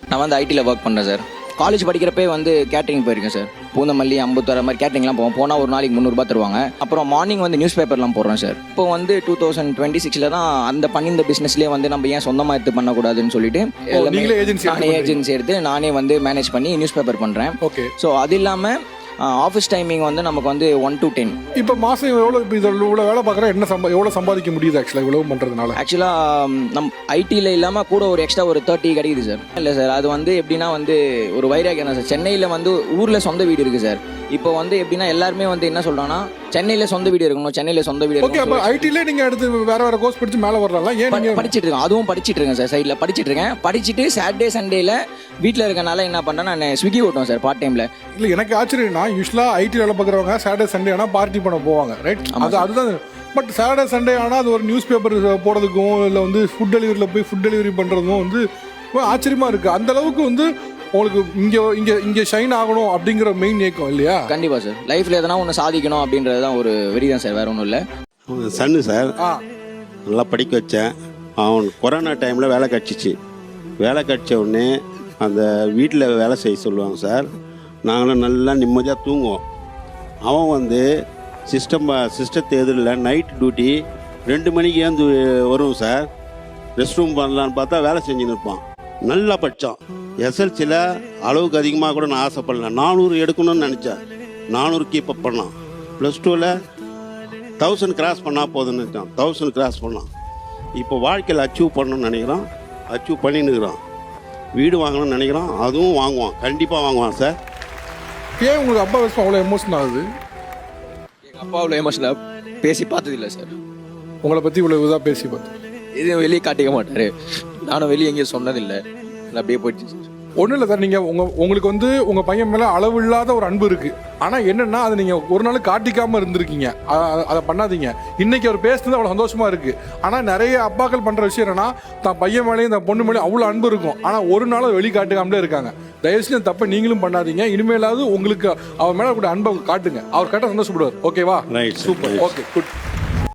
நான் வந்து ஐடியில் ஒர்க் பண்ணுறேன் சார். காலேஜ் படிக்கிறப்பே வந்து கேட்டரிங் போயிருக்கேன் சார். பூந்தமல்லி, அம்பத்தூர் மாதிரி கேட்டரிங்லாம் போனால் ஒரு நாளைக்கு 300 தருவாங்க. அப்புறம் மார்னிங் வந்து நியூஸ் பேப்பர்லாம் போடுறேன் சார். இப்போ வந்து 2026 தான் அந்த பண்ணியிருந்த பிஸ்னஸ்லேயே வந்து நம்ம ஏன் சொந்தமாக எடுத்து பண்ணக்கூடாதுன்னு சொல்லிட்டு ஏஜென்சி எடுத்து நானே வந்து மேனேஜ் பண்ணி நியூஸ் பேப்பர் பண்ணுறேன். ஓகே. ஸோ அது இல்லாமல் ஆஃபீஸ் டைமிங் வந்து நமக்கு வந்து 1 to 10. இப்போ மாதம் இவ்வளோ வேலை பார்க்குறேன், எவ்வளோ சம்பாதிக்க முடியுது ஆக்சுவலாக இவ்வளோ பண்ணுறதுனால? ஆக்சுவலாக ஐடியில் இல்லாமல் கூட ஒரு எக்ஸ்ட்ரா ஒரு 30 கிடைக்குது சார். இல்லை சார், அது வந்து எப்படின்னா வந்து ஒரு வைராக்கியம் தான் சார். சென்னையில் வந்து ஊரில் சொந்த வீடு இருக்குது சார். இப்போ வந்து எப்படின்னா எல்லாருமே வந்து என்ன சொல்கிறாங்கன்னா சென்னையில் சொந்த வீடு இருக்கணும், சென்னையில் சொந்த வீடு. ஓகே. அப்போ ஐடியில் நீங்கள் அடுத்து வேறு கோர்ஸ் படித்து மேலே வரலாம். ஏன் நீங்கள் படிச்சுட்டு இருக்கேன்? அதுவும் படிச்சுட்டு இருக்கேன் சார். சைடில் படிச்சுட்டு இருக்கேன். படிச்சுட்டு சாட்டர்டே சண்டேல வீட்டில் இருக்கனால என்ன பண்ணுறேன், நான் ஸ்விக்கி ஓட்டுவேன் சார் பார்ட் டைமில். இல்லை, எனக்கு ஆச்சரியம்னா யூஸ்வலாக ஐடி வேலை பார்க்குறவங்க சாட்டர்டே சண்டே ஆனால் பார்ட்டி பண்ண போவாங்க, ரைட்? அதுதான். பட் சாட்டர்டே சண்டே ஆனால் அது ஒரு நியூஸ் பேப்பர் போடுறதுக்கும் இல்லை வந்து ஃபுட் டெலிவரியில் போய் ஃபுட் டெலிவரி பண்ணுறதுக்கும் வந்து ஆச்சரியமாக இருக்குது. அந்தளவுக்கு வந்து உங்களுக்கு இங்கே ஷைன் ஆகணும் அப்படிங்கிற மெயின் ஏக்கம் இல்லையா? கண்டிப்பாக சார். லைஃப்பில் எதனா ஒன்று சாதிக்கணும் அப்படின்றது தான் ஒரு வெறி தான் சார், வேறு ஒன்றும் இல்லை. சன்னு சார், நல்லா படிக்க வச்சேன். அவன் கொரோனா டைமில் வேலை கிடச்சிச்சு. வேலை கிடச்ச உடனே அந்த வீட்டில் வேலை செய்ய சொல்லுவாங்க சார். நாங்களும் நல்லா நிம்மதியாக தூங்குவோம். அவன் வந்து சிஸ்டத்தை எதிரில் நைட் டியூட்டி 2 மணிக்கு ஏந்து வரும் சார். ரெஸ்ட் ரூம் பண்ணலான்னு பார்த்தா வேலை செஞ்சுன்னு இருப்பான். நல்லா படித்தான். எஸ்எல்சியில் அளவுக்கு அதிகமாக கூட நான் ஆசைப்படல. 400 எடுக்கணும்னு நினச்சேன். 400 கீப் அப் பண்ணான். +2ல் 1000 கிராஸ் பண்ணால் போதுன்னு நினச்சான். 1000 கிராஸ் பண்ணான். இப்போ வாழ்க்கையில் அச்சீவ் பண்ணணும்னு நினைக்கிறான். அச்சீவ் பண்ணின்னுக்கிறான். வீடு வாங்கணும்னு நினைக்கிறான். அதுவும் வாங்குவான், கண்டிப்பாக வாங்குவான் சார். ஏன் உங்களுக்கு அப்பா வயசு அவ்வளோ எமோஷன் ஆகுது? எங்கள் அப்பா அவ்வளோ எமோஷனலாக பேசி பார்த்ததில்லை சார். உங்களை பற்றி இவ்வளோ இதாக பேசி பார்த்து எதுவும் வெளியே காட்டிக்க மாட்டார். நானும் வெளியே எங்கேயும் சொன்னதில்லை. அப்படியே போயிடுச்சு சார். ஒன்றும் இல்லை சார். நீங்கள் உங்களுக்கு வந்து உங்கள் பையன் மேலே அளவு இல்லாத ஒரு அன்பு இருக்குது. ஆனால் என்னென்னா அதை நீங்கள் ஒரு நாள் காட்டிக்காமல் இருந்திருக்கீங்க. அதை பண்ணாதீங்க. இன்றைக்கி அவர் பேசுனது அவ்வளோ சந்தோஷமாக இருக்குது. ஆனால் நிறைய அப்பாக்கள் பண்ணுற விஷயம் என்னென்னா, தான் பையன் மேலேயும் தான் பொண்ணு மேலேயும் அவ்வளோ அன்பு இருக்கும். ஆனால் ஒரு நாள் வெளியே காட்டுக்காமலே இருக்காங்க. தயவுசெய்து தப்பை நீங்களும் பண்ணாதீங்க. இனிமேலாவது உங்களுக்கு அவர் மேலே கூட அன்பை காட்டுங்க. அவர் கரெக்டாக சந்தோஷப்படுவார். ஓகேவா? ரைட். சூப்பர். Okay, good.